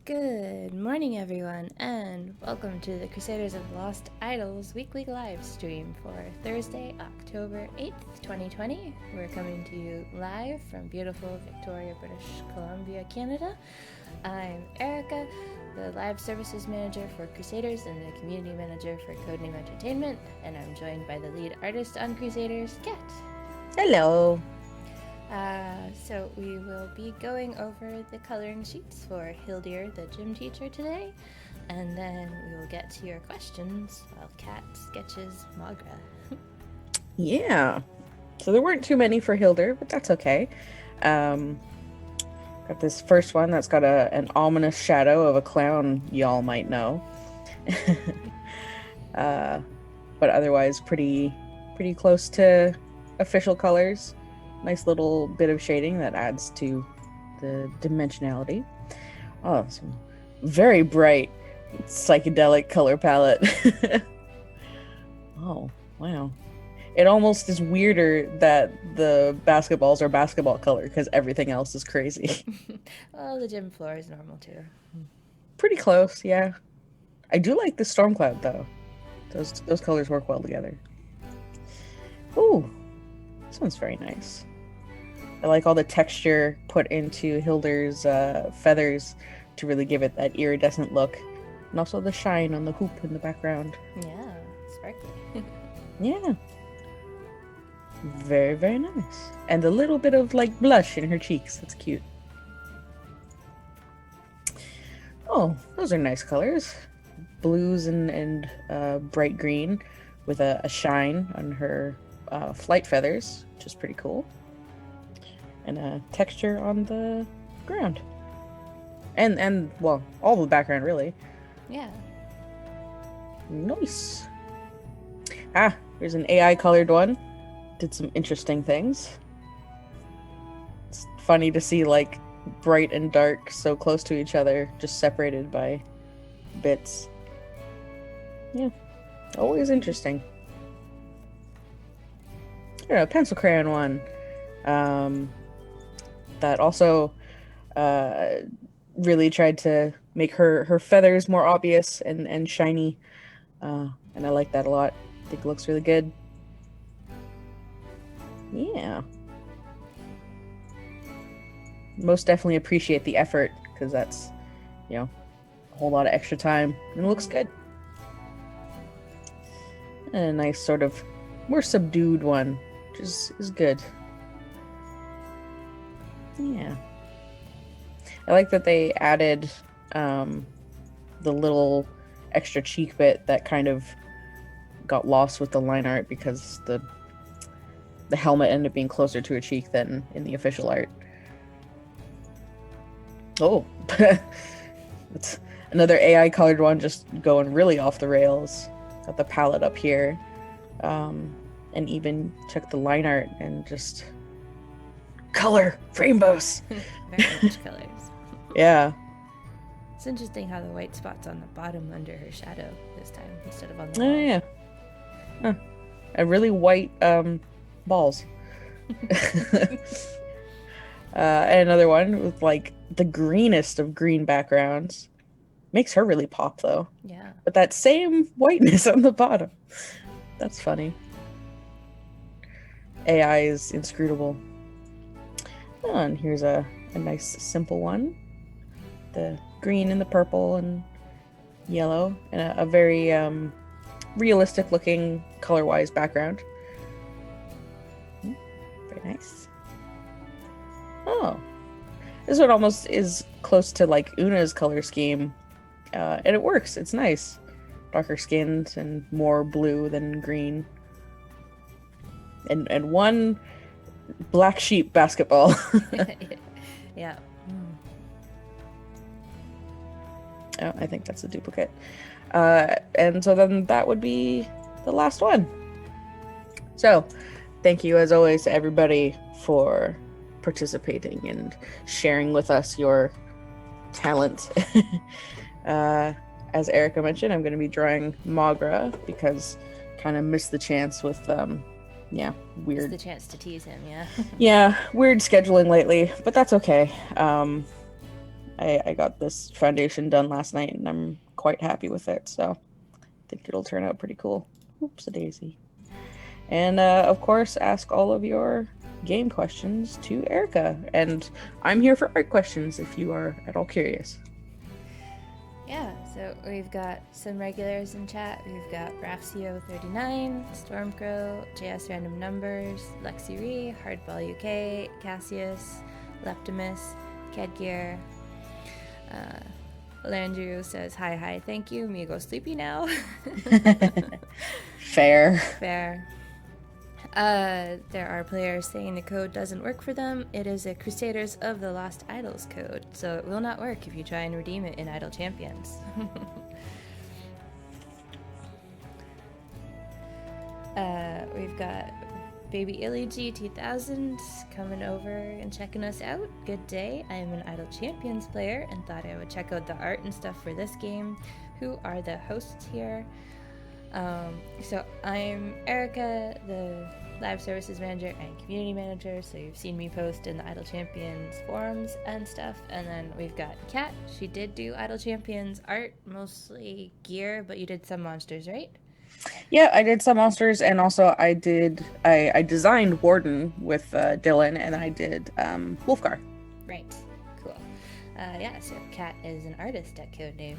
Good morning, everyone, and welcome to the Crusaders of Lost Idols weekly live stream for Thursday, October 8th, 2020. We're coming to you live from beautiful Victoria, British Columbia, Canada. I'm Erika, the live services manager for Crusaders and the community manager for Codename Entertainment, and I'm joined by the lead artist on Crusaders, Kat. Hello. So we will be going over the coloring sheets for Hildir, the gym teacher, today, and then we will get to your questions while Kat sketches Magra. Yeah. So there weren't too many for Hildir, but that's okay. Got this first one that's got an ominous shadow of a clown y'all might know. But otherwise pretty close to official colors. Nice little bit of shading that adds to the dimensionality. Oh, some very bright psychedelic color palette. Oh, wow. It almost is weirder that the basketballs are basketball color because everything else is crazy. Well, the gym floor is normal too. Pretty close, yeah. I do like the storm cloud though. Those colors work well together. Ooh, this one's very nice. I like all the texture put into Hildir's feathers to really give it that iridescent look. And also the shine on the hoop in the background. Yeah, sparkly. Yeah. Very, very nice. And a little bit of like blush in her cheeks. That's cute. Oh, those are nice colors. Blues and bright green with a shine on her flight feathers, which is pretty cool. And a texture on the ground. And well, all the background really. Yeah. Nice. Here's an AI colored one. Did some interesting things. It's funny to see like bright and dark so close to each other, just separated by bits. Yeah. Always interesting. Here, a pencil crayon one. That also really tried to make her feathers more obvious and shiny. And I like that a lot. I think it looks really good. Yeah. Most definitely appreciate the effort because that's, a whole lot of extra time and it looks good. And a nice sort of more subdued one, which is good. Yeah. I like that they added the little extra cheek bit that kind of got lost with the line art because the helmet ended up being closer to her cheek than in the official art. Oh, that's another AI colored one just going really off the rails. Got the palette up here. And even took the line art and just color rainbows. Very much colors. Yeah. It's interesting how the white spot's on the bottom under her shadow this time instead of on the wall. Oh yeah. Huh. A really white balls. And another one with like the greenest of green backgrounds. Makes her really pop though. Yeah. But that same whiteness on the bottom. That's funny. AI is inscrutable. Oh, and here's a nice simple one. The green and the purple and yellow. And a very realistic looking color-wise background. Very nice. Oh. This one almost is close to like Una's color scheme. And it works. It's nice. Darker skinned and more blue than green. And one black sheep basketball. Yeah. Oh, I think that's a duplicate. And so then that would be the last one. So, thank you as always to everybody for participating and sharing with us your talent. As Erika mentioned, I'm going to be drawing Magra because kind of missed the chance with weird. It's the chance to tease him, yeah. Yeah, weird scheduling lately, but that's okay. I got this foundation done last night, and I'm quite happy with it. So I think it'll turn out pretty cool. Oops, a daisy. And of course, ask all of your game questions to Erika. And I'm here for art questions if you are at all curious. Yeah, so we've got some regulars in chat. We've got Rafcio39, Stormcrow, JS Random Numbers, Lexi Hardball UK, Cassius, Leptimus, Kedgear. Landrew says, hi, thank you. Me go sleepy now. Fair. There are players saying the code doesn't work for them. It is a Crusaders of the Lost Idols code, so it will not work if you try and redeem it in Idol Champions. We've got Baby Illy G2000 coming over and checking us out. Good day. I am an Idol Champions player and thought I would check out the art and stuff for this game. Who are the hosts here? So I'm Erika, the live services manager and community manager, so you've seen me post in the Idol Champions forums and stuff. And then we've got Kat. She did do Idol Champions art, mostly gear, but you did some monsters, right? Yeah, I did some monsters, and also I designed Warden with Dylan, and I did Wolfgar. Right, cool. Yeah, so Kat is an artist at Codename.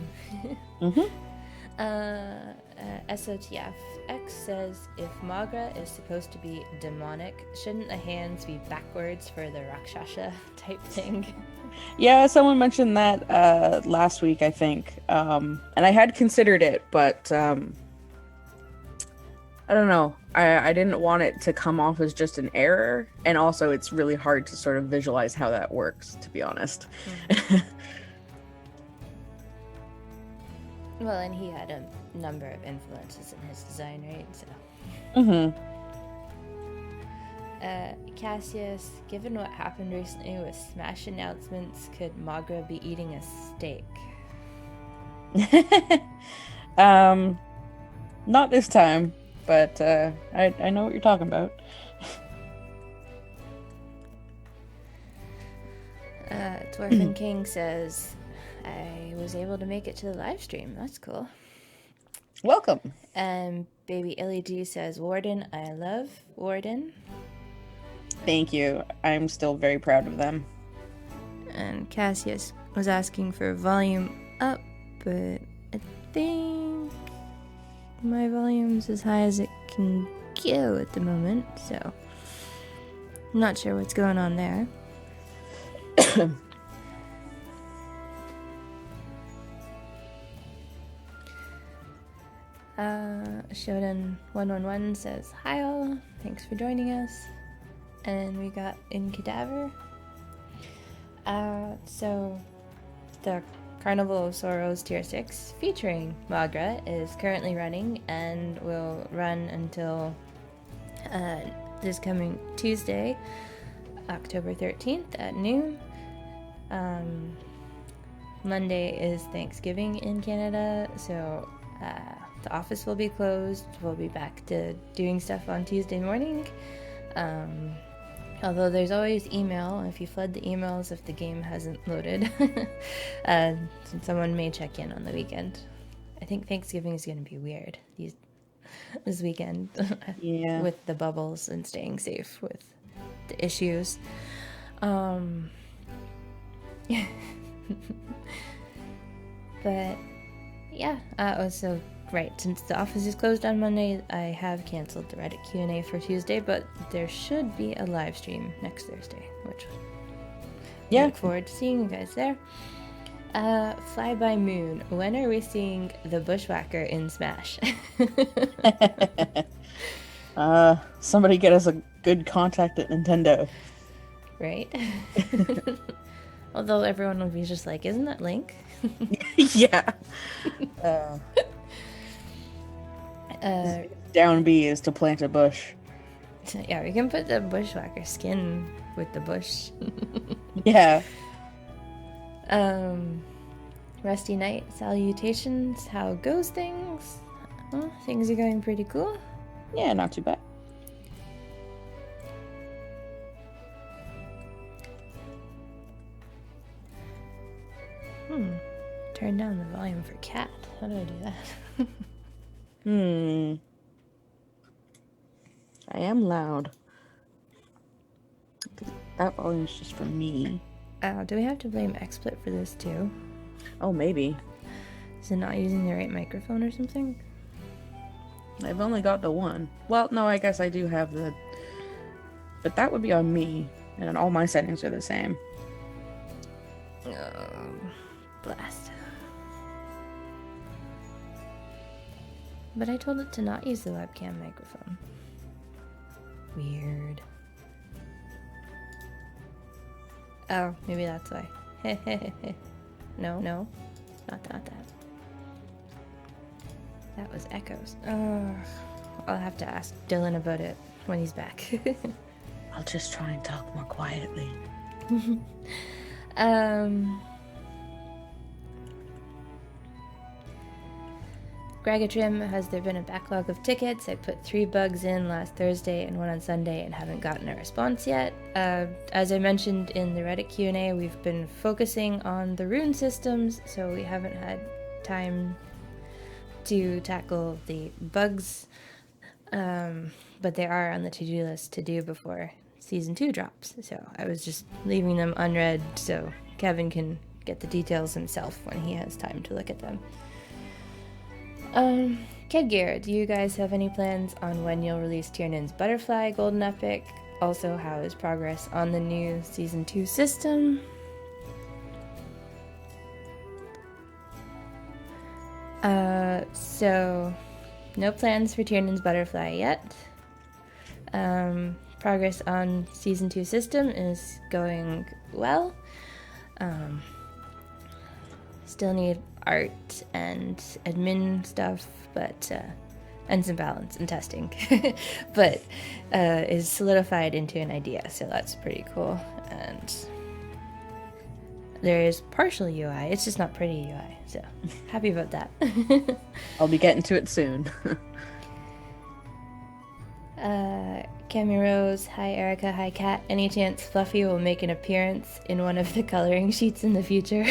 SOTFX says, if Magra is supposed to be demonic, shouldn't the hands be backwards for the Rakshasa type thing? Yeah, someone mentioned that last week, I think. And I had considered it, but I don't know. I didn't want it to come off as just an error, and also it's really hard to sort of visualize how that works, to be honest. Well, and he had a number of influences in his design, right? So. Cassius, given what happened recently with Smash announcements, could Magra be eating a steak? Not this time, but I know what you're talking about. Dwarfen King says, I was able to make it to the live stream. That's cool. Welcome. And Baby LED says, Warden, I love Warden. Thank you. I'm still very proud of them. And Cassius was asking for volume up, but I think my volume's as high as it can go at the moment, so I'm not sure what's going on there. Shodan111 says, hi all, thanks for joining us. And we got In Cadaver. So the Carnival of Sorrows Tier 6 featuring Magra is currently running and will run until this coming Tuesday, October 13th at noon. Monday is Thanksgiving in Canada, so the office will be closed. We'll be back to doing stuff on Tuesday morning. Although there's always email, if you flood the emails if the game hasn't loaded. Someone may check in on the weekend. I think Thanksgiving is going to be weird this weekend. Yeah. With the bubbles and staying safe with the issues. But yeah, so right, since the office is closed on Monday, I have canceled the Reddit Q&A for Tuesday, but there should be a live stream next Thursday, which I look forward to seeing you guys there. Fly by Moon, when are we seeing the Bushwhacker in Smash? Somebody get us a good contact at Nintendo. Right? Although everyone will be just like, isn't that Link? Yeah. Down B is to plant a bush. So, yeah, we can put the Bushwhacker skin with the bush. Yeah. Rusty Knight, salutations. How goes things? Well, things are going pretty cool. Yeah, not too bad. Turn down the volume for Kat. How do I do that? I am loud. That volume's just for me. Do we have to blame XSplit for this too? Oh, maybe. Is it not using the right microphone or something? I've only got the one. Well, no, I guess I do have the... But that would be on me, and all my settings are the same. Oh, blast. But I told it to not use the webcam microphone. Weird. Oh, maybe that's why. No, not that. That was echoes. Oh, I'll have to ask Dylan about it when he's back. I'll just try and talk more quietly. Gragatrim, has there been a backlog of tickets? I put 3 bugs in last Thursday and 1 on Sunday and haven't gotten a response yet. As I mentioned in the Reddit Q&A, we've been focusing on the rune systems, so we haven't had time to tackle the bugs, but they are on the to-do list to do before Season 2 drops, so I was just leaving them unread so Kevin can get the details himself when he has time to look at them. Kedgear, do you guys have any plans on when you'll release Tiernan's Butterfly Golden Epic? Also, how is progress on the new Season 2 system? So, no plans for Tiernan's Butterfly yet. Progress on Season 2 system is going well. Still need art and admin stuff, but and some balance and testing, but is solidified into an idea, so that's pretty cool. And there is partial UI, it's just not pretty UI, so happy about that. I'll be getting to it soon. Cami Rose, hi Erika, hi Kat. Any chance Fluffy will make an appearance in one of the coloring sheets in the future?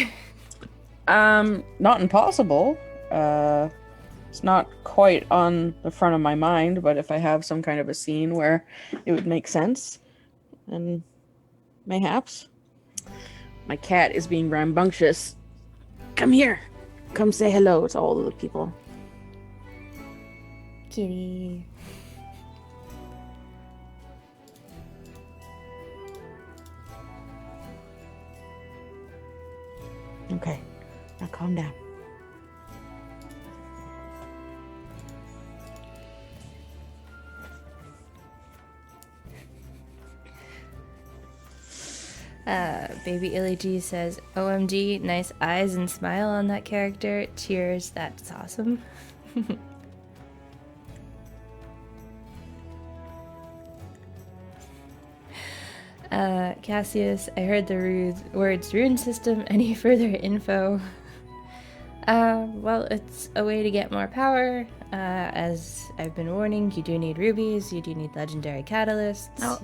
Not impossible. It's not quite on the front of my mind, but if I have some kind of a scene where it would make sense, then mayhaps. My cat is being rambunctious. Come here. Come say hello to all of the people. Kitty. Okay, now calm down. Baby Illy G says, OMG, nice eyes and smile on that character. Cheers, that's awesome. Cassius, I heard the words rune system. Any further info? Well, it's a way to get more power. As I've been warning, you do need rubies, you do need legendary catalysts. Oh,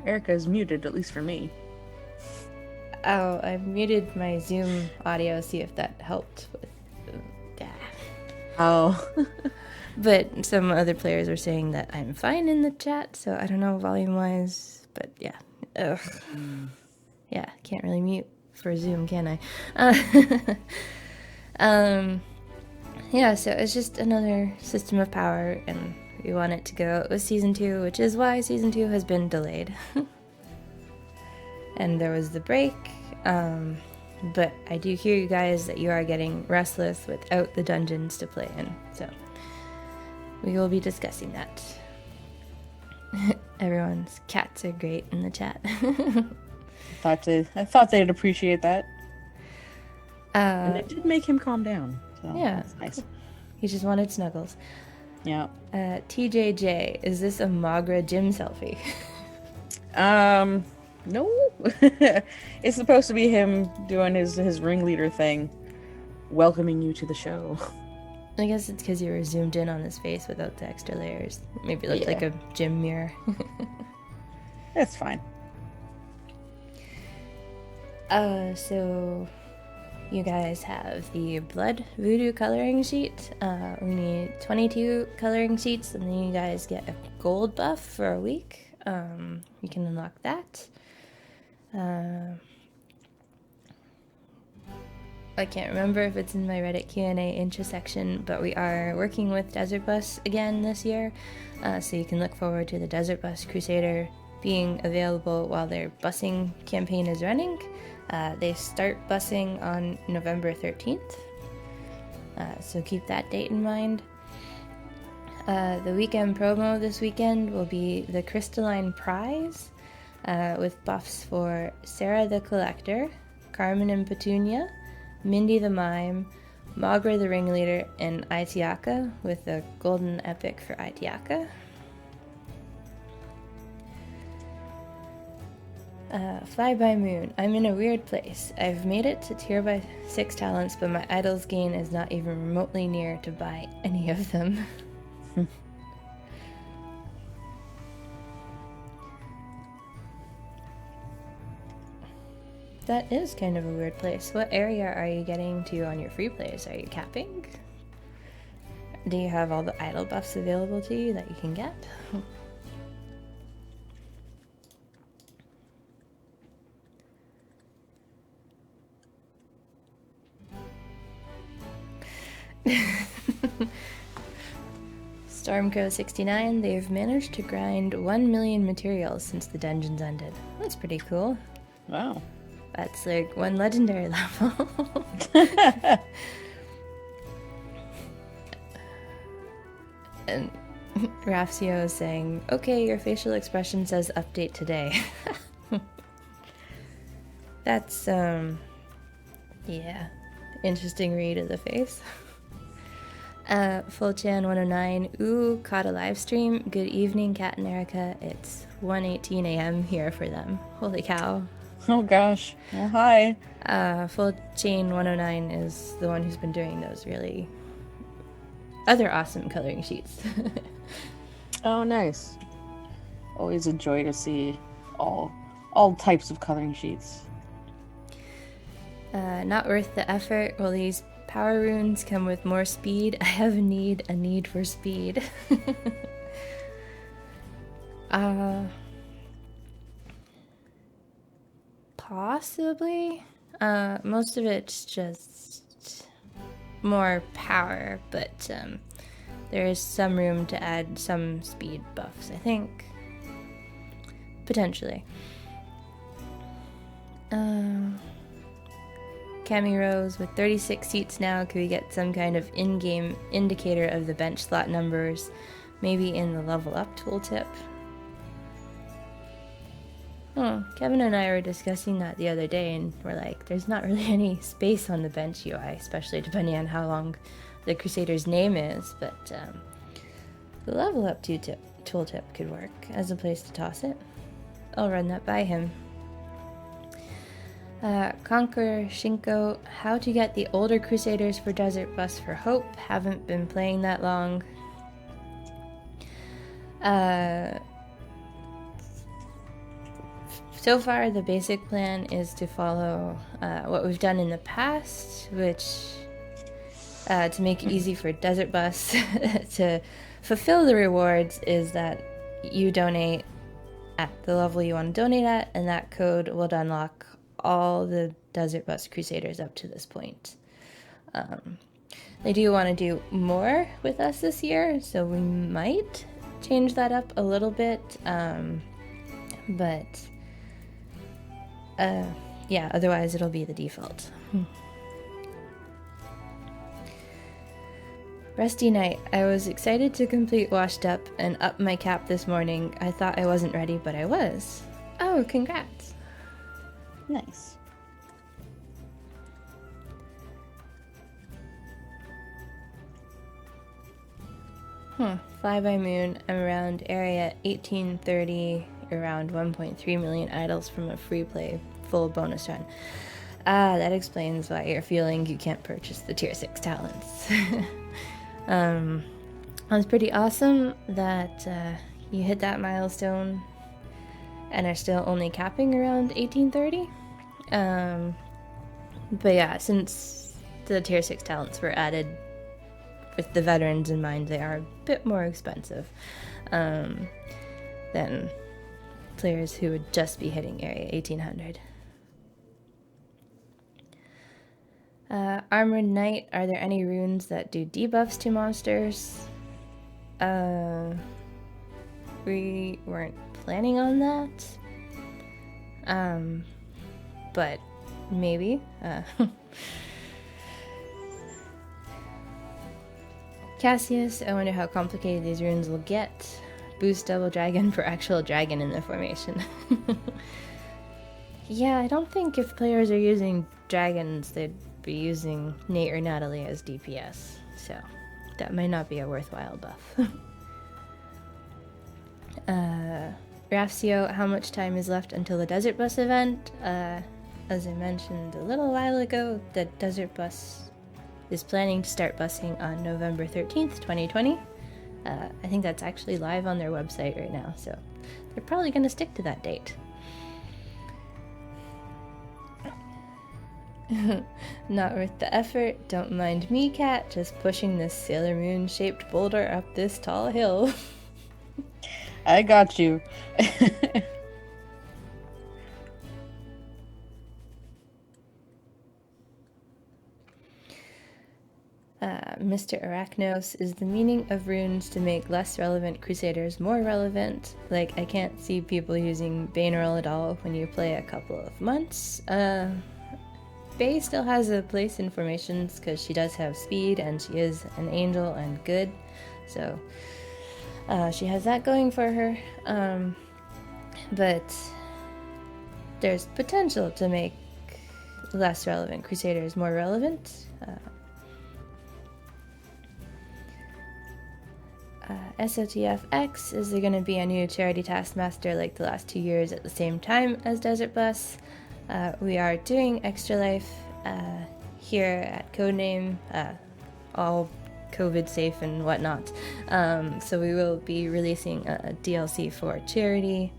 Erika is muted, at least for me. Oh, I muted my Zoom audio, see if that helped with that. Oh. But some other players were saying that I'm fine in the chat, so I don't know volume-wise, but yeah. Ugh. Yeah, can't really mute for Zoom, can I? Yeah, so it's just another system of power, and we want it to go with Season 2, which is why Season 2 has been delayed. And there was the break, but I do hear you guys that you are getting restless without the dungeons to play in, so we will be discussing that. Everyone's cats are great in the chat. I thought they'd appreciate that. And it did make him calm down. So yeah, that's nice. He just wanted snuggles. Yeah. TJJ, is this a Magra gym selfie? No. It's supposed to be him doing his ringleader thing, welcoming you to the show. I guess it's because you were zoomed in on his face without the extra layers. Maybe it looked like a gym mirror. That's fine. So you guys have the Blood Voodoo coloring sheet. We need 22 coloring sheets, and then you guys get a gold buff for a week. You can unlock that. I can't remember if it's in my Reddit Q&A intro section, but we are working with Desert Bus again this year, so you can look forward to the Desert Bus Crusader being available while their busing campaign is running. They start busing on November 13th, so keep that date in mind. The weekend promo this weekend will be the Crystalline Prize, with buffs for Sarah the Collector, Carmen and Petunia, Mindy the Mime, Magra the Ringleader, and Aitiaka, with a golden epic for Aitiaka. Fly by Moon. I'm in a weird place. I've made it to tier by 6 talents, but my idols gain is not even remotely near to buy any of them. That is kind of a weird place. What area are you getting to on your free plays? Are you capping? Do you have all the idol buffs available to you that you can get? Stormcrow69, they've managed to grind 1 million materials since the dungeons ended. That's pretty cool. Wow. That's like 1 legendary level. And Rafsio is saying, okay, your facial expression says update today. That's, yeah, interesting read of the face. Fullchan109, ooh, caught a live stream. Good evening, Kat and Erika. It's 1:18 a.m. here for them. Holy cow. Oh gosh. Well, hi. Fullchain109 is the one who's been doing those really other awesome coloring sheets. Oh, nice. Always a joy to see all types of coloring sheets. Not worth the effort. Well, these power runes come with more speed. I have a need for speed. Possibly. Most of it's just more power, but there is some room to add some speed buffs, I think. Potentially. Cami Rose, with 36 seats now, could we get some kind of in-game indicator of the bench slot numbers? Maybe in the level up tooltip? Oh, Kevin and I were discussing that the other day, and we're like, there's not really any space on the bench UI, especially depending on how long the Crusader's name is, but the level up tooltip could work as a place to toss it. I'll run that by him. Conqueror Shinko, how to get the older Crusaders for Desert Bus for Hope. Haven't been playing that long. So far, the basic plan is to follow what we've done in the past, which to make it easy for Desert Bus to fulfill the rewards is that you donate at the level you want to donate at, and that code will unlock all the Desert Bus Crusaders up to this point. They do want to do more with us this year, so we might change that up a little bit, but yeah, otherwise it'll be the default. Rusty Night, I was excited to complete Washed Up and up my cap this morning. I thought I wasn't ready, but I was. Oh, congrats. Nice. Fly by Moon, I'm around area 1830, around 1.3 million idols from a free play full bonus run. That explains why you're feeling you can't purchase the tier 6 talents. It's pretty awesome that you hit that milestone and are still only capping around 1830. But yeah, since the tier 6 talents were added with the veterans in mind, they are a bit more expensive than players who would just be hitting area 1800. Armored Knight, are there any runes that do debuffs to monsters? We weren't planning on that. But maybe. Cassius, I wonder how complicated these runes will get. Boost double dragon for actual dragon in the formation. Yeah, I don't think if players are using dragons, they'd be using Nate or Natalie as DPS. So that might not be a worthwhile buff. Rafcio, how much time is left until the Desert Bus event? As I mentioned a little while ago, the Desert Bus is planning to start busing on November 13th, 2020. I think that's actually live on their website right now, so they're probably going to stick to that date. Not worth the effort. Don't mind me, Kat, just pushing this Sailor Moon shaped boulder up this tall hill. I got you. Mr. Arachnos, is the meaning of runes to make less relevant Crusaders more relevant? Like, I can't see people using Baneral at all when you play a couple of months. Bae still has a place in formations because she does have speed and she is an angel and good. So she has that going for her. But there's potential to make less relevant Crusaders more relevant. SOTFX, is there going to be a new charity Taskmaster like the last 2 years at the same time as Desert Bus? We are doing Extra Life here at Codename, all COVID safe and whatnot. So we will be releasing a DLC for charity.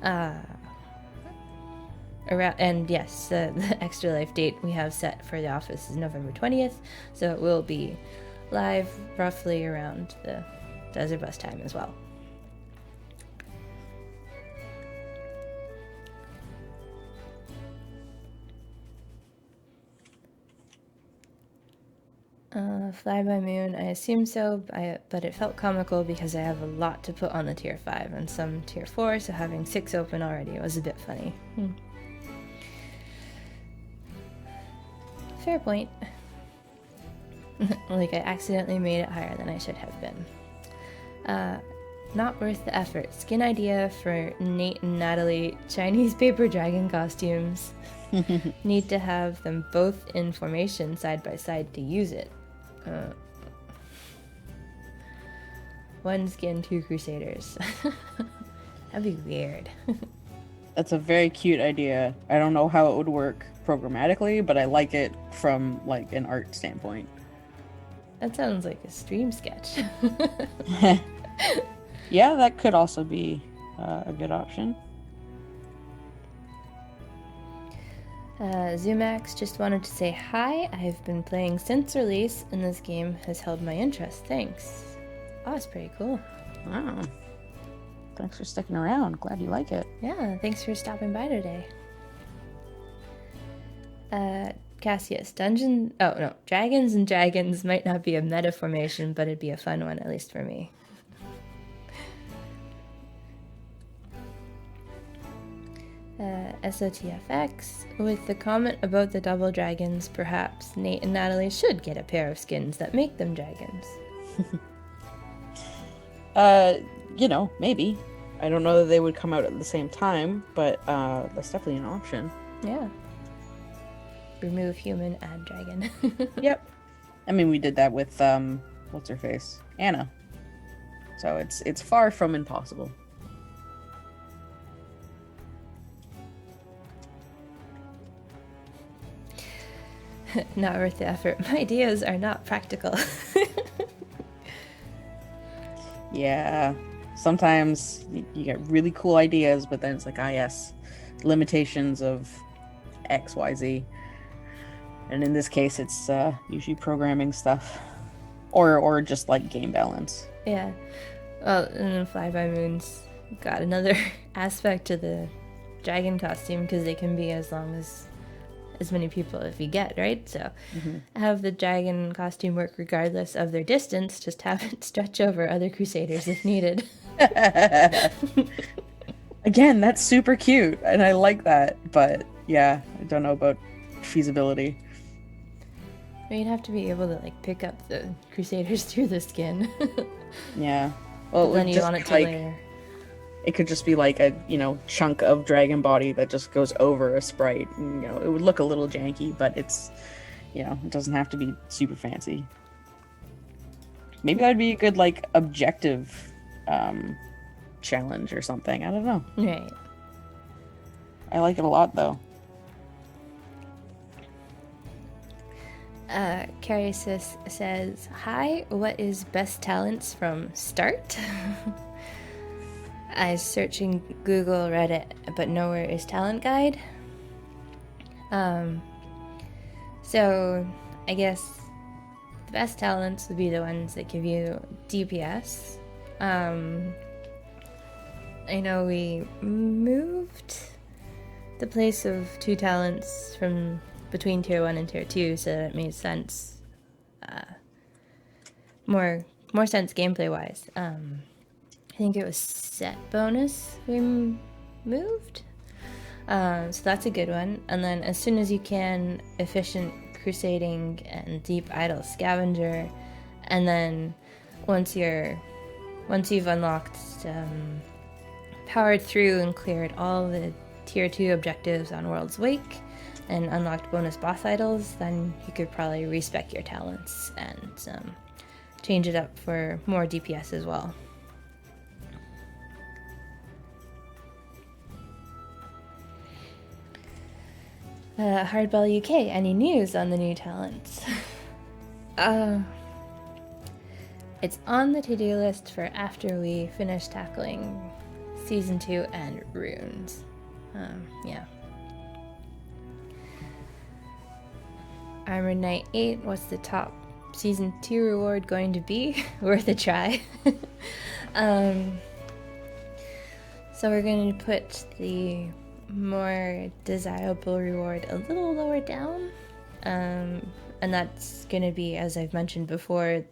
And yes, the Extra Life date we have set for the office is November 20th, so it will be live roughly around the Desert Bus time as well. Fly by Moon, I assume so, but it felt comical because I have a lot to put on the tier 5 and some tier 4, so having 6 open already was a bit funny. Fair point. Like, I accidentally made it higher than I should have been. Not worth the effort. Skin idea for Nate and Natalie, Chinese paper dragon costumes. Need to have them both in formation side by side to use it. One skin, 2 Crusaders. That'd be weird. That's a very cute idea. I don't know how it would work programmatically, but I like it from like an art standpoint. That sounds like a stream sketch. Yeah, that could also be a good option. Zumax just wanted to say hi. I've been playing since release, and this game has held my interest. Thanks. Oh, it's pretty cool. Wow. Thanks for sticking around. Glad you like it. Yeah, thanks for stopping by today. Cassius, Dragons and Dragons might not be a meta formation, but it'd be a fun one, at least for me. SOTFX, with the comment about the double dragons, perhaps Nate and Natalie should get a pair of skins that make them dragons. Maybe. I don't know that they would come out at the same time, but that's definitely an option. Yeah. Remove human, add dragon. Yep. I mean, we did that with, what's her face? Anna. So it's far from impossible. Not worth the effort. My ideas are not practical. Yeah. Sometimes you get really cool ideas, but then it's like, yes, limitations of X, Y, Z. And in this case, it's usually programming stuff, or just like game balance. Yeah. Well, and then Fly By Moon's got another aspect to the dragon costume, because they can be as long as many people if you get, right? So have the dragon costume work regardless of their distance, just have it stretch over other Crusaders if needed. Again, that's super cute, and I like that, but yeah, I don't know about feasibility. You'd have to be able to like pick up the Crusaders through the skin. Yeah. Well, Then you want it to layer. It could just be like a, chunk of dragon body that just goes over a sprite. And, it would look a little janky, but it's, it doesn't have to be super fancy. Maybe that'd be a good, like, objective challenge or something. I don't know. Right. I like it a lot, though. Carrie says, "Hi, what is best talents from start?" I was searching Google, Reddit, but nowhere is talent guide. So I guess the best talents would be the ones that give you DPS. I know we moved the place of 2 talents from between tier 1 and tier 2, so that it made sense, more sense gameplay wise. I think it was set bonus we moved, so that's a good one. And then as soon as you can, efficient crusading and deep idle scavenger, and then once you've unlocked, powered through and cleared all the tier 2 objectives on World's Wake and unlocked bonus boss idols, then you could probably respec your talents and change it up for more DPS as well. Hardball UK, any news on the new talents? It's on the to-do list for after we finish tackling Season 2 and runes. Yeah. Armor Knight 8, what's the top Season 2 reward going to be? Worth a try. So we're going to put the more desirable reward a little lower down. And that's going to be, as I've mentioned before,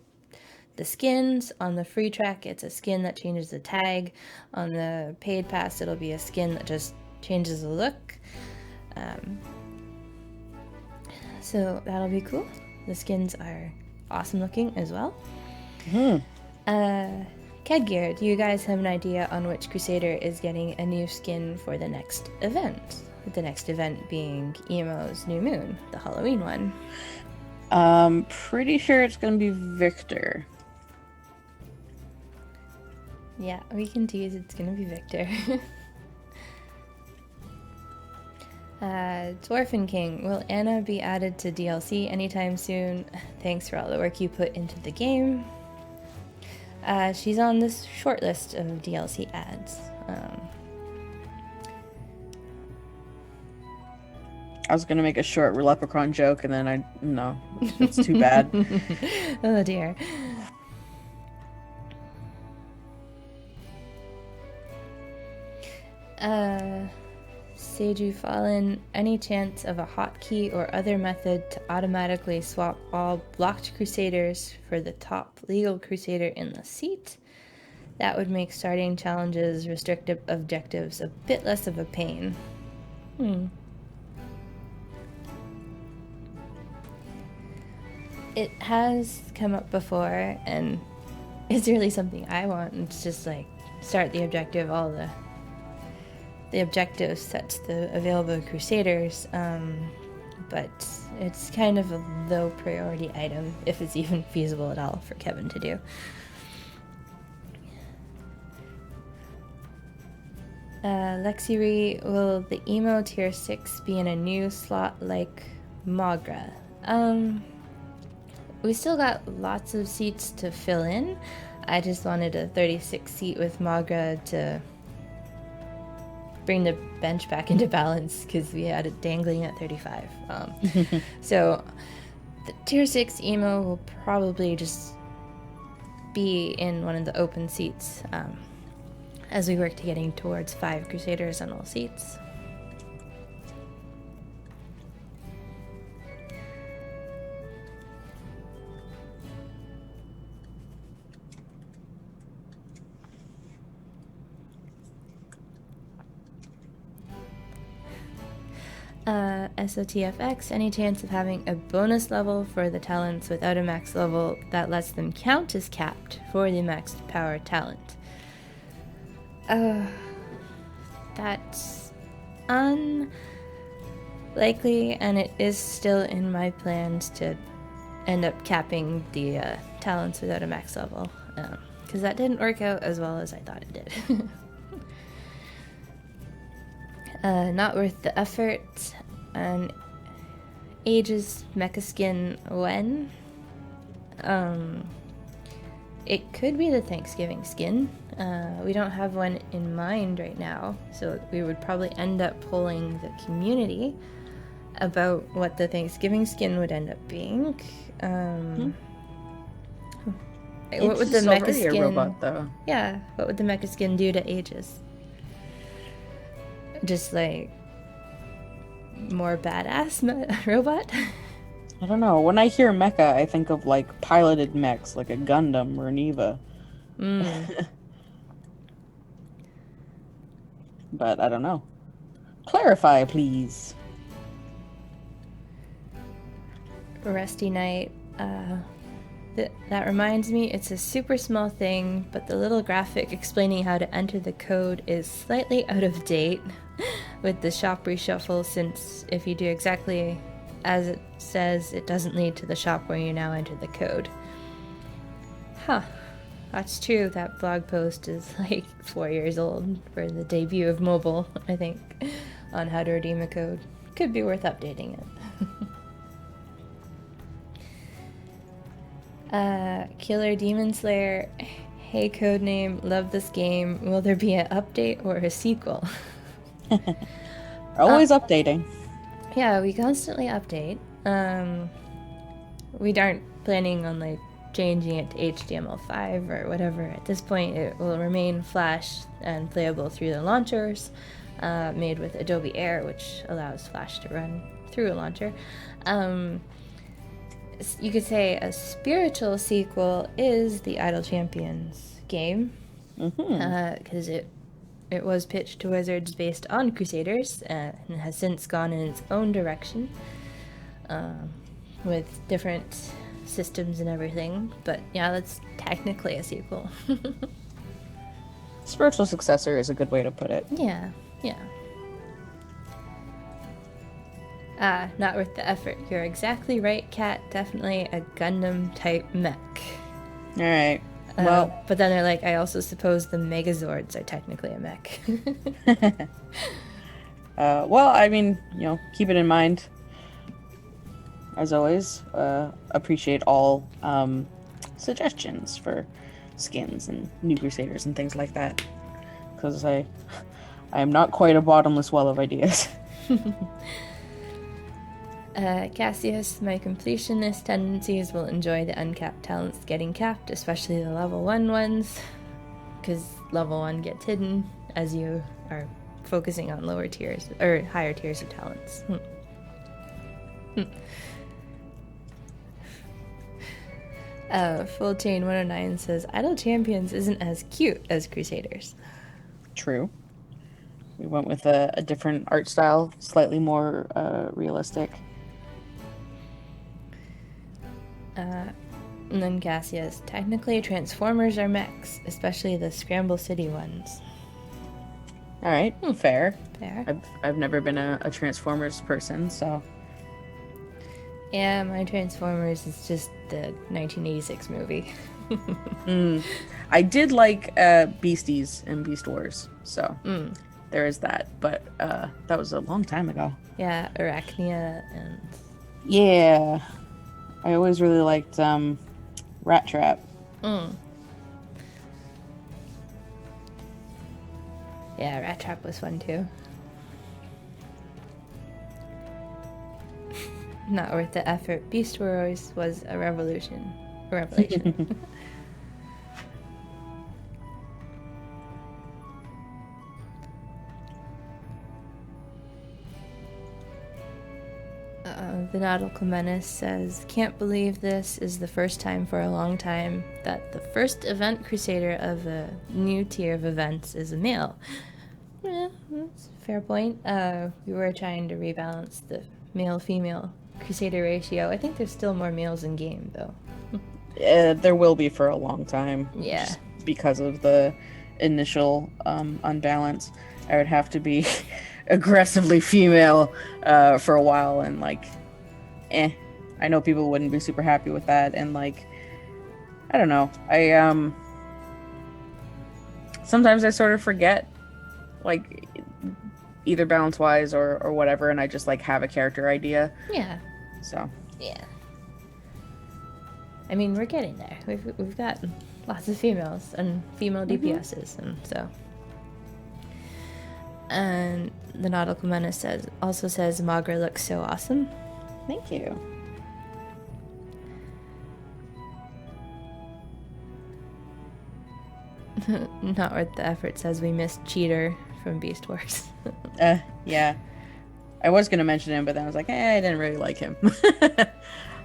the skins. On the free track, it's a skin that changes the tag. On the paid pass, it'll be a skin that just changes the look. So that'll be cool. The skins are awesome looking as well. Kedgear, do you guys have an idea on which Crusader is getting a new skin for the next event? The next event being Emo's New Moon, the Halloween one. Pretty sure it's gonna be Victor. Yeah, we can tease it's gonna be Victor. Dwarfen King, will Anna be added to DLC anytime soon? Thanks for all the work you put into the game. She's on this short list of DLC ads. I was gonna make a short leprechaun joke, and then no, it's too bad. Oh dear. Seju Fallen, any chance of a hotkey or other method to automatically swap all blocked Crusaders for the top legal Crusader in the seat? That would make starting challenges, restrictive objectives a bit less of a pain. It has come up before, and it's really something I want. It's just like start the objective, all the objective sets the available Crusaders, but it's kind of a low priority item, if it's even feasible at all for Kevin to do. Lexiri, will the Emo tier 6 be in a new slot like Magra? We still got lots of seats to fill in. I just wanted a 36 seat with Magra to bring the bench back into balance because we had it dangling at 35. So the tier 6 emo will probably just be in one of the open seats as we work to getting towards 5 Crusaders on all seats. SOTFX, any chance of having a bonus level for the talents without a max level that lets them count as capped for the maxed power talent? That's unlikely, and it is still in my plans to end up capping the talents without a max level, because that didn't work out as well as I thought it did. Not worth the effort. And ages mecha skin when? It could be the Thanksgiving skin. We don't have one in mind right now, so we would probably end up polling the community about what the Thanksgiving skin would end up being. What would the mecha skin? Robot, though. Yeah, what would the mecha skin do to ages? Just like more badass robot? I don't know. When I hear mecha, I think of like piloted mechs, like a Gundam or an Eva. But I don't know. Clarify, please. Rusty Knight. That reminds me, it's a super small thing, but the little graphic explaining how to enter the code is slightly out of date with the shop reshuffle, since if you do exactly as it says, it doesn't lead to the shop where you now enter the code. Huh. That's true. That blog post is like 4 years old for the debut of mobile, I think, on how to redeem a code. Could be worth updating it. Killer Demon Slayer. Hey Codename, love this game. Will there be an update or a sequel? Always updating. Yeah, we constantly update. We aren't planning on like changing it to HTML5 or whatever. At this point, it will remain Flash and playable through the launchers, made with Adobe Air, which allows Flash to run through a launcher. You could say a spiritual sequel is the Idle Champions game, because it was pitched to Wizards based on Crusaders, and has since gone in its own direction, with different systems and everything. But yeah, that's technically a sequel. Spiritual successor is a good way to put it. Yeah. Not worth the effort. You're exactly right, Kat. Definitely a Gundam-type mech. Alright. Well, but then they're like, I also suppose the Megazords are technically a mech. well, I mean, keep it in mind. As always, appreciate all suggestions for skins and new Crusaders and things like that. Because I am not quite a bottomless well of ideas. Cassius, my completionist tendencies will enjoy the uncapped talents getting capped, especially the level 1 ones, because level 1 gets hidden as you are focusing on lower tiers, or higher tiers of talents. Full Chain 109 says, Idle Champions isn't as cute as Crusaders. True. We went with a different art style, slightly more realistic. And then Cassius, technically Transformers are mechs, especially the Scramble City ones. Alright, fair. I've never been a Transformers person, so... Yeah, my Transformers is just the 1986 movie. I did like Beasties and Beast Wars, so there is that, but that was a long time ago. Yeah, Arachnia and... Yeah. I always really liked Rat Trap. Yeah, Rat Trap was fun too. Not worth the effort. Beast Wars was a revelation. A revelation. The Nautical Menace says, can't believe this is the first time for a long time that the first event crusader of a new tier of events is a male. Yeah, that's a fair point. We were trying to rebalance the male-female crusader ratio. I think there's still more males in game, though. There will be for a long time. Yeah. Just because of the initial unbalance. I would have to be aggressively female for a while, and like, I know people wouldn't be super happy with that, and like, I don't know. Sometimes I sort of forget, like, either balance wise or whatever, and I just like have a character idea. Yeah. So. Yeah. I mean, we're getting there. We've got lots of females and female DPSs, and so. And the Nautical Menace also says Magra looks so awesome. Thank you. Not worth the effort says we missed Cheater from Beast Wars. Yeah. I was gonna mention him, but then I was like, I didn't really like him.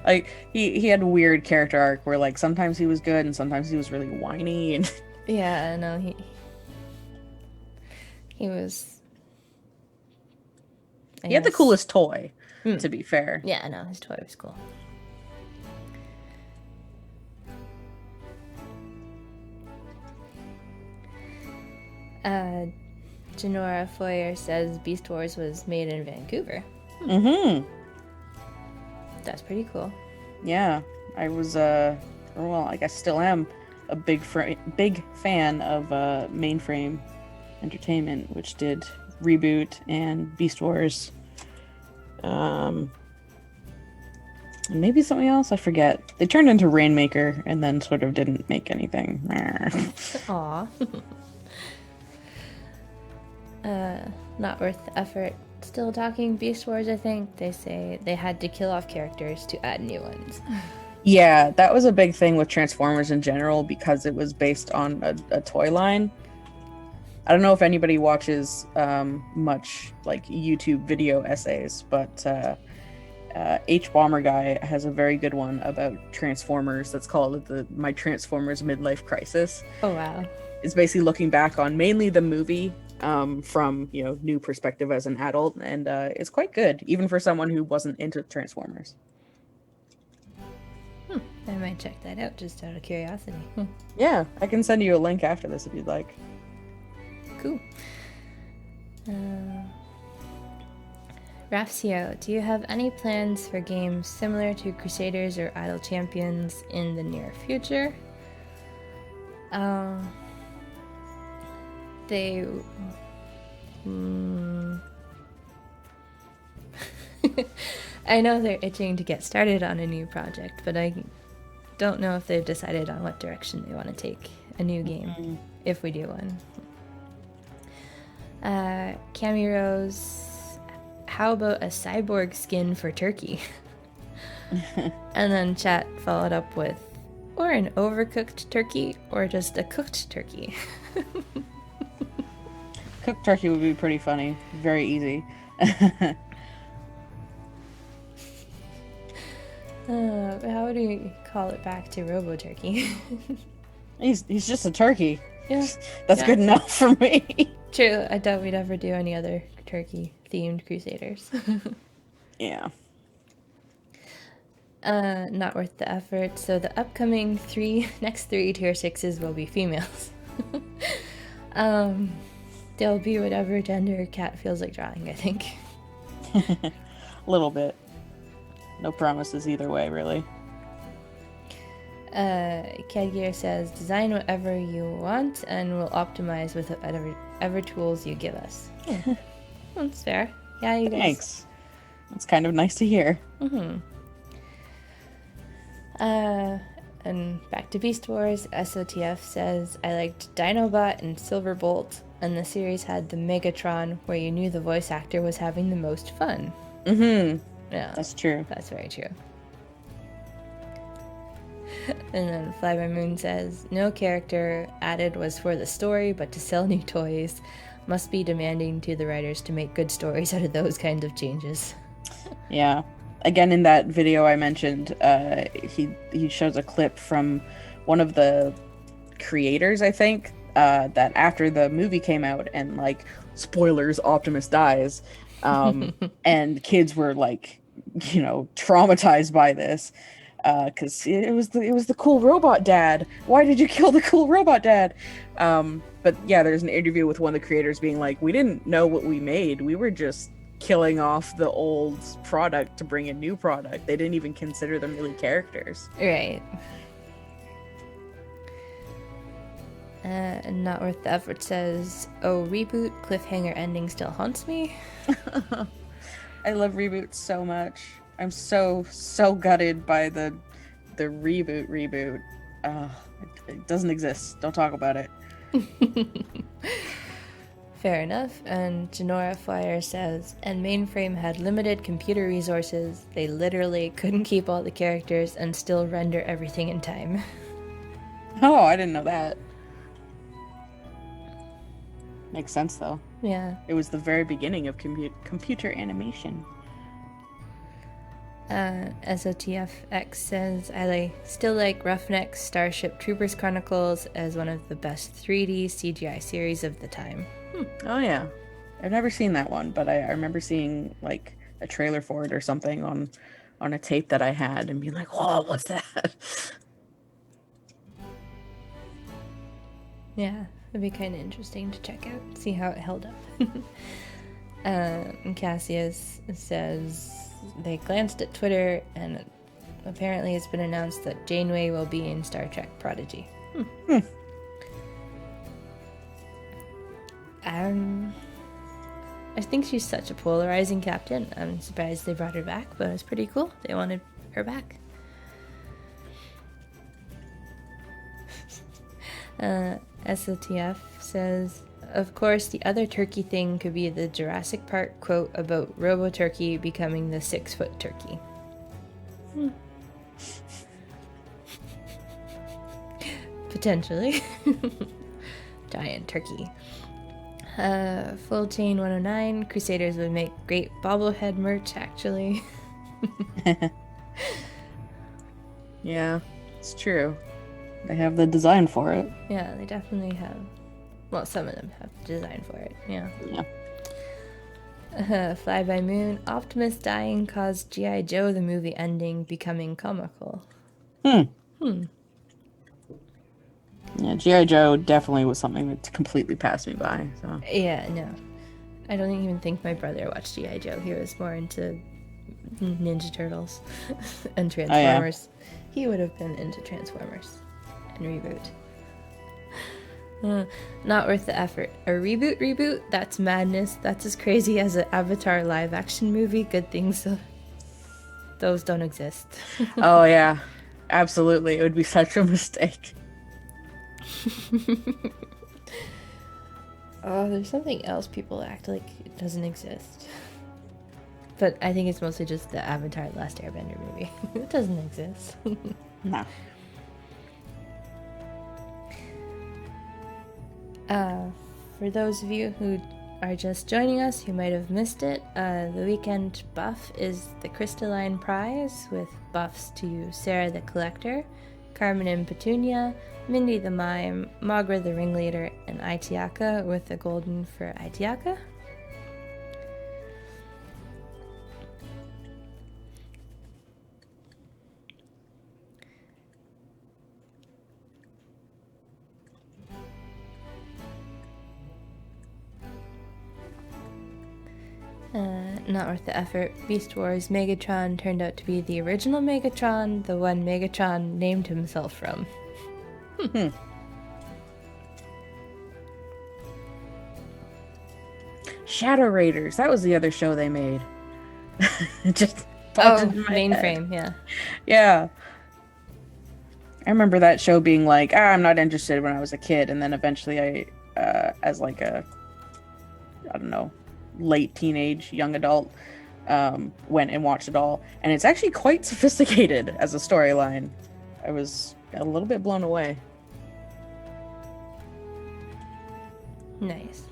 Like, he had a weird character arc where, like, sometimes he was good and sometimes he was really whiny and Yeah, I know, he was... He had the coolest toy, to be fair. Yeah, I know, his toy was cool. Janora Foyer says Beast Wars was made in Vancouver. Mm-hmm. That's pretty cool. Yeah, I was, well, I guess still am a big fan of Mainframe Entertainment, which did Reboot and Beast Wars. And maybe something else, I forget. They turned into Rainmaker and then sort of didn't make anything. Aw. Not worth the effort. Still talking Beast Wars, I think. They say they had to kill off characters to add new ones. Yeah, that was a big thing with Transformers in general because it was based on a toy line. I don't know if anybody watches much like YouTube video essays, but H Bomber Guy has a very good one about Transformers that's called My Transformers Midlife Crisis. Oh wow. It's basically looking back on mainly the movie from, new perspective as an adult, and it's quite good, even for someone who wasn't into Transformers. I might check that out just out of curiosity. Yeah, I can send you a link after this if you'd like. Cool. Rafcio, do you have any plans for games similar to Crusaders or Idle Champions in the near future? They... I know they're itching to get started on a new project, but I don't know if they've decided on what direction they want to take a new game, if we do one. Cami Rose, how about a cyborg skin for Turkey? And then chat followed up with, or an overcooked turkey, or just a cooked turkey. Cooked turkey would be pretty funny. Very easy. How would we call it back to Robo Turkey? He's just a turkey. Yeah. That's good enough for me. True, I doubt we'd ever do any other turkey-themed Crusaders. Yeah. Not worth the effort. So the upcoming next three tier 6s will be females. They'll be whatever gender Kat feels like drawing, I think. A little bit. No promises either way, really. Kedgear says, design whatever you want and we'll optimize with whatever tools you give us. Yeah. That's fair. Yeah, you guys. Thanks. That's kind of nice to hear. And back to Beast Wars, SOTF says, I liked Dinobot and Silverbolt, and the series had the Megatron where you knew the voice actor was having the most fun. Yeah, That's true. that's very true. And then Fly by Moon says, no character added was for the story, but to sell new toys. Must be demanding to the writers to make good stories out of those kinds of changes. Yeah. Again, in that video I mentioned, he shows a clip from one of the creators, I think, that after the movie came out and, like, spoilers, Optimus dies, and kids were, like, you know, traumatized by this, because it was the cool robot dad. Why did you kill the cool robot dad? But yeah, there's an interview with one of the creators being like, we didn't know what we made. We were just killing off the old product to bring a new product. They didn't even consider them really characters. Right. And Not Worth the Effort says, oh, reboot, cliffhanger ending still haunts me. I love reboots so much. I'm so gutted by the reboot. It doesn't exist. Don't talk about it. Fair enough. And Genora Flyer says, and Mainframe had limited computer resources. They literally couldn't keep all the characters and still render everything in time. Oh, I didn't know that. Makes sense, though. Yeah. It was the very beginning of computer animation. SOTFX says, I still like Roughneck Starship Troopers Chronicles as one of the best 3D CGI series of the time. Oh, yeah. I've never seen that one, but I remember seeing, like, a trailer for it or something on a tape that I had and being like, whoa, what's that? Yeah, it'd be kind of interesting to check out, see how it held up. And Cassius says, they glanced at Twitter, and apparently it's been announced that Janeway will be in Star Trek Prodigy. I think she's such a polarizing captain. I'm surprised they brought her back, but it's pretty cool. They wanted her back. SOTF says, of course, the other turkey thing could be the Jurassic Park quote about Robo-Turkey becoming the 6-foot turkey. Potentially. Giant turkey. Full Chain 109, Crusaders would make great bobblehead merch, actually. Yeah, it's true. They have the design for it. Yeah, they definitely have. Well, some of them have design for it, yeah. Fly by Moon, Optimus dying caused G.I. Joe the movie ending becoming comical. Yeah, G.I. Joe definitely was something that completely passed me by. So. Yeah, no. I don't even think my brother watched G.I. Joe. He was more into Ninja Turtles and Transformers. Oh, yeah. He would have been into Transformers and Reboot. Not worth the effort. A reboot? That's madness. That's as crazy as an Avatar live action movie. Good things, those don't exist. Oh, yeah. Absolutely. It would be such a mistake. Oh, there's something else people act like it doesn't exist. But I think it's mostly just the Avatar Last Airbender movie. It doesn't exist. No. For those of you who are just joining us, who might have missed it, the weekend buff is the Crystalline Prize, with buffs to Sarah the Collector, Carmen and Petunia, Mindy the Mime, Magra the Ringleader, and Aitiaka, with a golden for Aitiaka. Not worth the effort. Beast Wars Megatron turned out to be the original Megatron, the one Megatron named himself from. Shadow Raiders. That was the other show they made. Just Mainframe, yeah. Yeah. I remember that show being like, I'm not interested when I was a kid, and then eventually I, as like a, I don't know, late teenage, young adult, went and watched it all, and it's actually quite sophisticated as a storyline. I was a little bit blown away. Nice.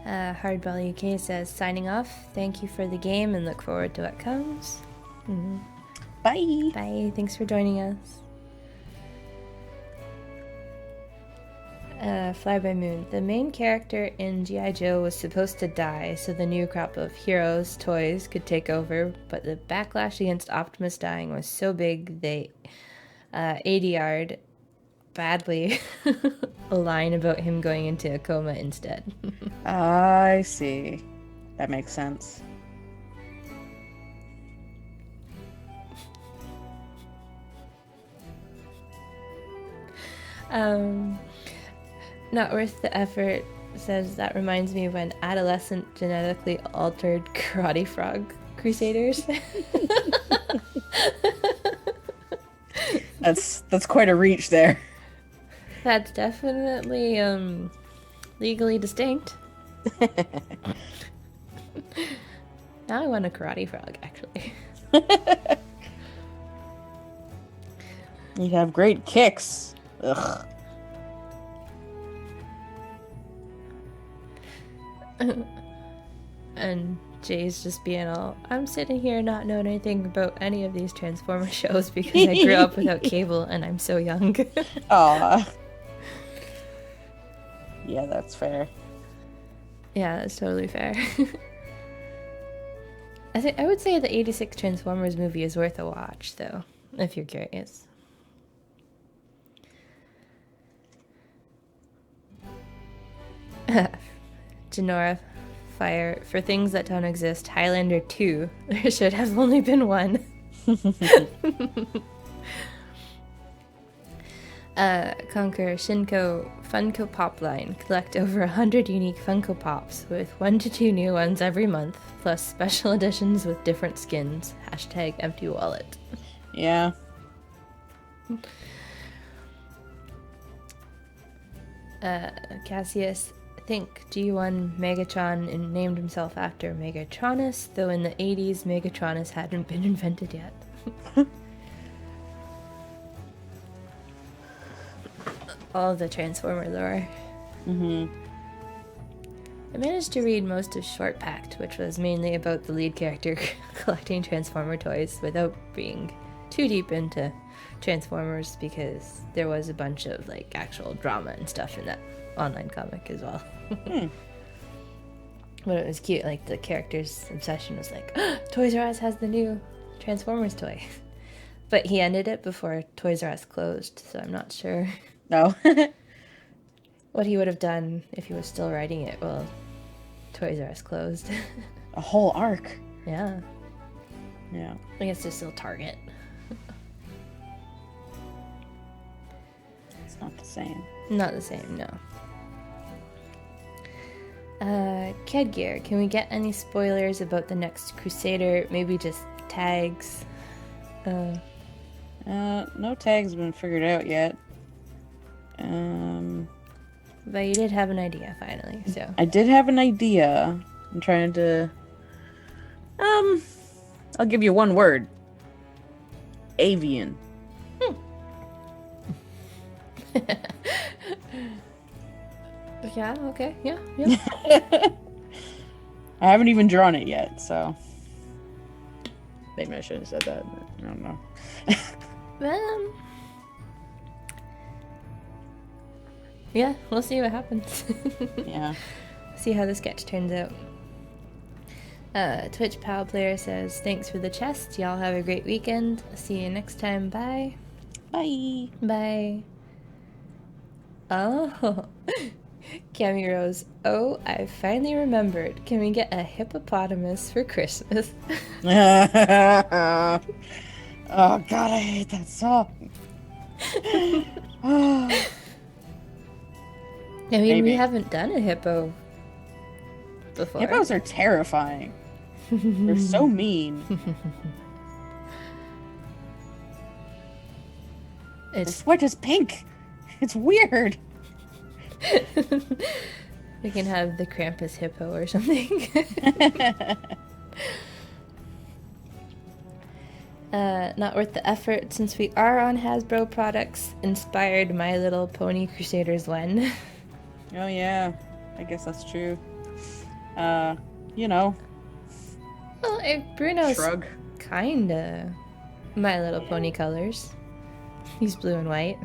Hardball UK says, signing off. Thank you for the game and look forward to what comes. Mm-hmm. Bye. Bye. Thanks for joining us. Fly by Moon. The main character in G.I. Joe was supposed to die so the new crop of heroes, toys, could take over, but the backlash against Optimus dying was so big they ADR'd badly a line about him going into a coma instead. I see. That makes sense. Not worth the effort says that reminds me of when adolescent genetically altered karate frog Crusaders. That's quite a reach there. That's definitely legally distinct. Now I want a karate frog, actually. You have great kicks. Ugh. And Jay's just being all, I'm sitting here not knowing anything about any of these Transformer shows because I grew up without cable and I'm so young. Aw. Yeah, that's fair. Yeah, that's totally fair. I would say the 86 Transformers movie is worth a watch, though, if you're curious. Genora Fire, for things that don't exist, Highlander 2. There should have only been one. Conquer Shinko Funko Pop line. Collect over 100 unique Funko Pops with 1 to 2 new ones every month, plus special editions with different skins. Hashtag empty wallet. Yeah. Cassius think G1 Megatron and named himself after Megatronus, though in the 80s Megatronus hadn't been invented yet. All the Transformer lore. Mm-hmm. I managed to read most of Short Pact, which was mainly about the lead character collecting Transformer toys without being too deep into Transformers, because there was a bunch of like actual drama and stuff in that online comic as well. But it was cute, like the character's obsession was like, Toys R Us has the new Transformers toy. But he ended it before Toys R Us closed, so I'm not sure No. what he would have done if he was still writing it. Well, Toys R Us closed. A whole arc. Yeah. Yeah. I guess there's still Target. It's not the same. Not the same, no. Kedgear, can we get any spoilers about the next Crusader? Maybe just tags? No tags have been figured out yet. But you did have an idea, finally, so. I did have an idea. I'm trying to... I'll give you one word. Avian. Yeah, okay, yeah. I haven't even drawn it yet, so... Maybe I should have said that, but I don't know. Yeah, we'll see what happens. Yeah. See how the sketch turns out. Twitch Pal Player says, thanks for the chest. Y'all have a great weekend. See you next time. Bye. Bye. Bye. Oh. Cami Rose. Oh, I finally remembered. Can we get a hippopotamus for Christmas? Oh, God, I hate that song. I mean, Maybe. we haven't done a hippo before. Hippos are terrifying. They're so mean. Their It's sweat is pink. It's weird. We can have the Krampus hippo or something. Not worth the effort since we are on Hasbro products. Inspired My Little Pony Crusaders when. Oh yeah, I guess that's true. You know. Well, Bruno's Shrug. kinda My Little Pony colors. He's blue and white.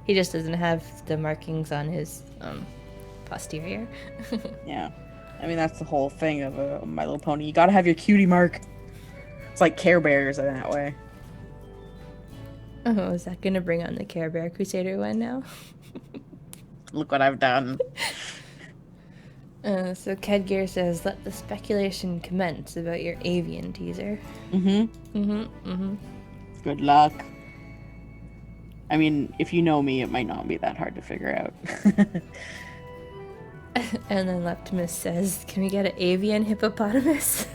He just doesn't have the markings on his posterior. Yeah. I mean, that's the whole thing of a My Little Pony. You gotta have your cutie mark. It's like Care Bears in that way. Oh, is that gonna bring on the Care Bear Crusader one now? Look what I've done. So Kedgear says, let the speculation commence about your avian teaser. Good luck. I mean, if you know me, it might not be that hard to figure out. And then Leptimus says, can we get an avian hippopotamus?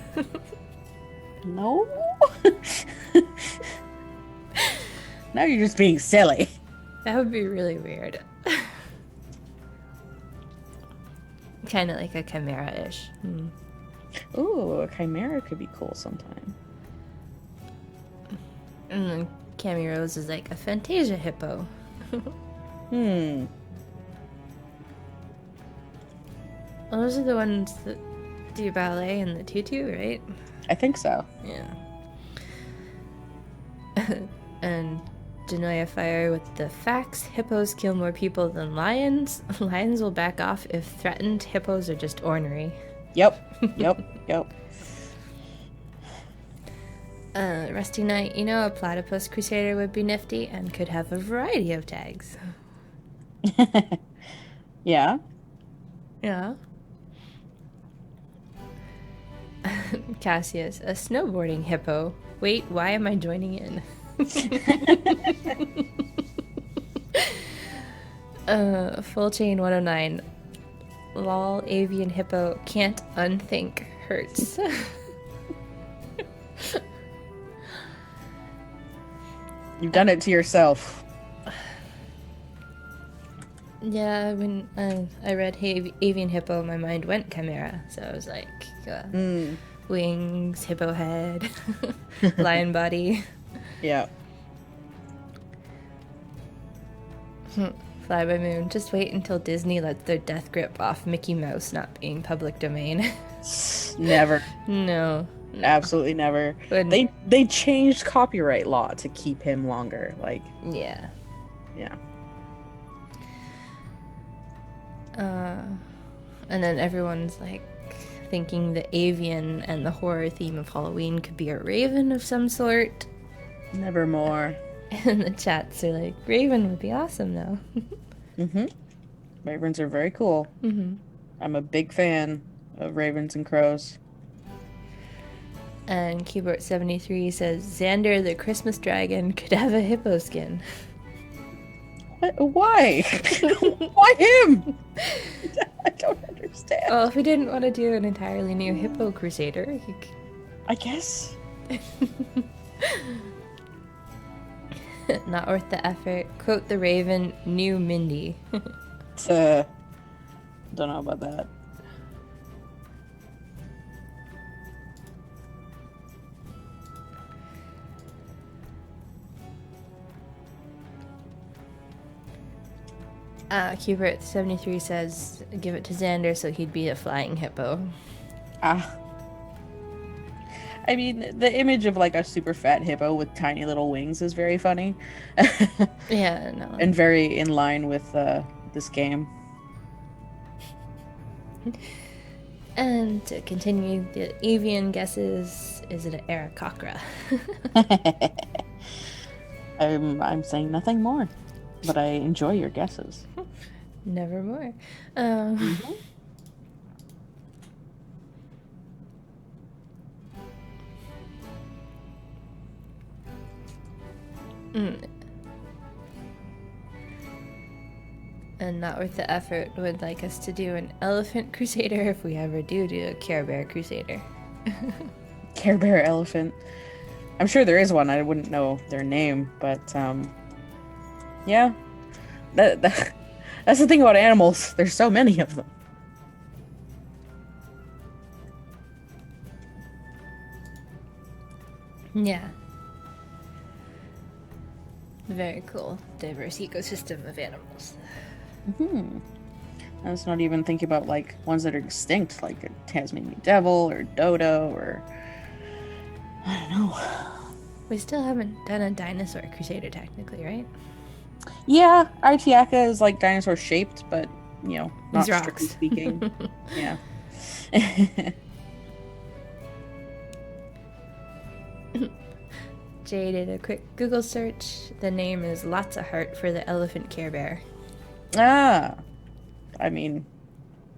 No? Now you're just being silly. That would be really weird. Kind of like a chimera-ish. Ooh, a chimera could be cool sometime. And then Cami Rose is like a Fantasia hippo. Hmm. Well, those are the ones that do ballet and the tutu, right? I think so. Yeah. And Denoya Fire with the facts. Hippos kill more people than lions. Lions will back off if threatened. Hippos are just ornery. Yep. Rusty Knight, you know, a platypus crusader would be nifty and could have a variety of tags. Yeah. Yeah. Cassius, a snowboarding hippo. Wait, why am I joining in? Full Chain 109. Lol, avian hippo can't unthink. Hurts. You've done it to yourself. Yeah, when I read avian hippo, my mind went chimera. So I was like, wings, hippo head, lion body. Yeah. Fly by Moon. Just wait until Disney lets their death grip off Mickey Mouse not being public domain. Never. No. Absolutely never. They changed copyright law to keep him longer. Like. Yeah. Yeah. And then everyone's like thinking the avian and the horror theme of Halloween could be a raven of some sort. Nevermore. And the chats are like, raven would be awesome though. Ravens are very cool. I'm a big fan of ravens and crows. And Keyboard73 says, Xander the Christmas dragon could have a hippo skin. Why? Why him? I don't understand. Well, if we didn't want to do an entirely new hippo crusader, I guess. Not worth the effort. Quote the Raven, new Mindy. Don't know about that. Cubert73 says, give it to Xander so he'd be a flying hippo. I mean, the image of like a super fat hippo with tiny little wings is very funny. Yeah, no. And very in line with this game. And to continue the avian guesses, is it an Aarakocra? I'm saying nothing more, but I enjoy your guesses. Nevermore. And not worth the effort would like us to do an elephant crusader if we ever do a Care Bear crusader. Care Bear elephant. I'm sure there is one. I wouldn't know their name, but yeah. That's the thing about animals. There's so many of them. Yeah. Very cool, diverse ecosystem of animals. Hmm. Let's not even think about like ones that are extinct, like a Tasmanian devil or dodo or I don't know. We still haven't done a dinosaur crusader technically, right? Yeah, Artiaca is like dinosaur shaped, but you know, These not strictly rocks. speaking. Yeah. Jay did a quick Google search. The name is Lots of Heart for the elephant Care Bear. Ah, I mean,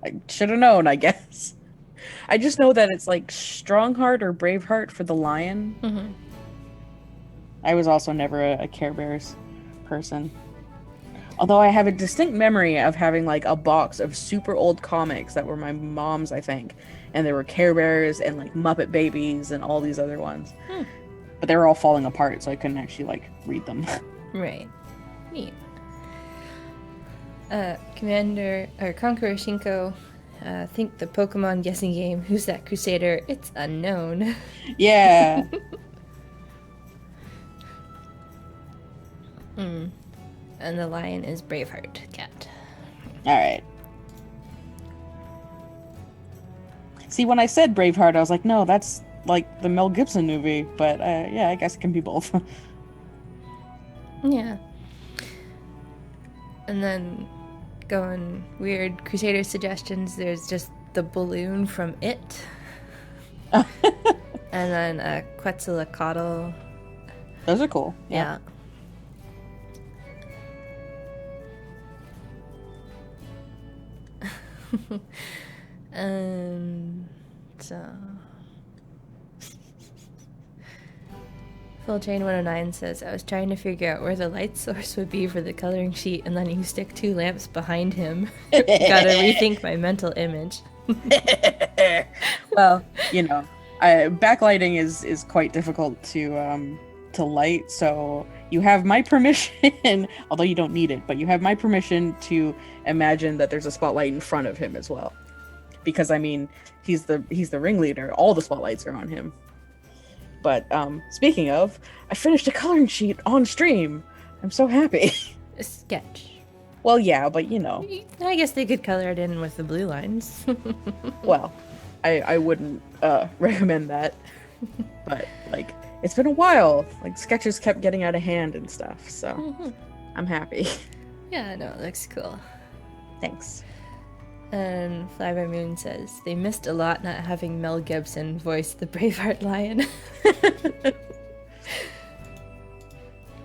I should have known, I guess. I just know that it's like Strongheart or Braveheart for the lion. Mm-hmm. I was also never a Care Bears person. Although I have a distinct memory of having like a box of super old comics that were my mom's, I think. And there were Care Bears and like Muppet Babies and all these other ones. But they were all falling apart, so I couldn't actually like read them. Right. Neat. Commander or Conqueror Shinko, think the Pokemon guessing game. Who's that Crusader? It's unknown. Yeah. And the lion is Braveheart Cat. All right. See, when I said Braveheart, I was like, no, that's like the Mel Gibson movie. But yeah, I guess it can be both. Yeah. And then going weird Crusader suggestions, there's just the balloon from It. And then Quetzalcoatl. Those are cool. Yeah. So Full Chain 109 says, I was trying to figure out where the light source would be for the coloring sheet, and then you stick 2 lamps behind him. Gotta rethink my mental image. Well, you know, backlighting is quite difficult to light, so you have my permission, although you don't need it, but you have my permission to imagine that there's a spotlight in front of him as well. Because I mean, he's the ringleader. All the spotlights are on him. But speaking of, I finished a coloring sheet on stream. I'm so happy. A sketch. Well, yeah, but you know. I guess they could color it in with the blue lines. Well, I wouldn't recommend that. But like, it's been a while. Like sketches kept getting out of hand and stuff. So I'm happy. Yeah, no, it looks cool. Thanks. And Flyby Moon says, they missed a lot not having Mel Gibson voice the Braveheart lion.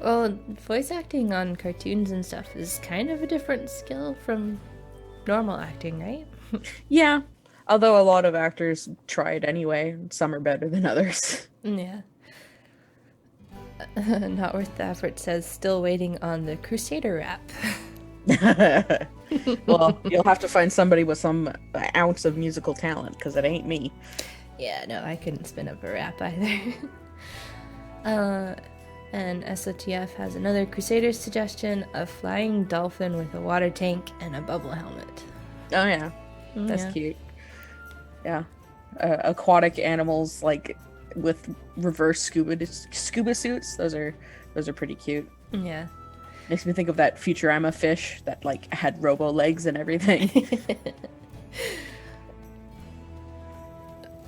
Well, voice acting on cartoons and stuff is kind of a different skill from normal acting, right? Yeah, although a lot of actors try it anyway. Some are better than others. Yeah. Not Worth the Effort says, still waiting on the Crusader rap. Well, you'll have to find somebody with some ounce of musical talent, because it ain't me. Yeah, no, I couldn't spin up a rap either. And SOTF has another Crusader suggestion, a flying dolphin with a water tank and a bubble helmet. Oh yeah, that's cute. Yeah, aquatic animals like with reverse scuba suits. Those are pretty cute. Yeah. Makes me think of that Futurama fish that like had robo legs and everything.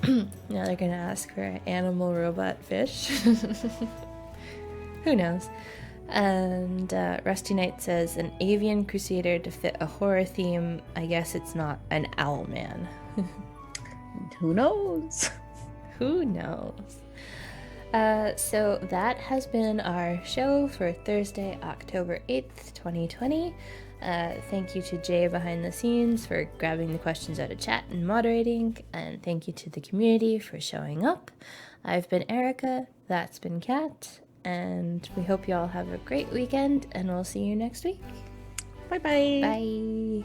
Now they're gonna ask for an animal robot fish. Who knows? And Rusty Knight says, an avian crusader to fit a horror theme. I guess it's not an owl man. Who knows? Who knows? So that has been our show for Thursday, October 8th, 2020. Thank you to Jay behind the scenes for grabbing the questions out of chat and moderating, and thank you to the community for showing up. I've been Erika, that's been Kat, and we hope you all have a great weekend, and we'll see you next week. Bye-bye. Bye.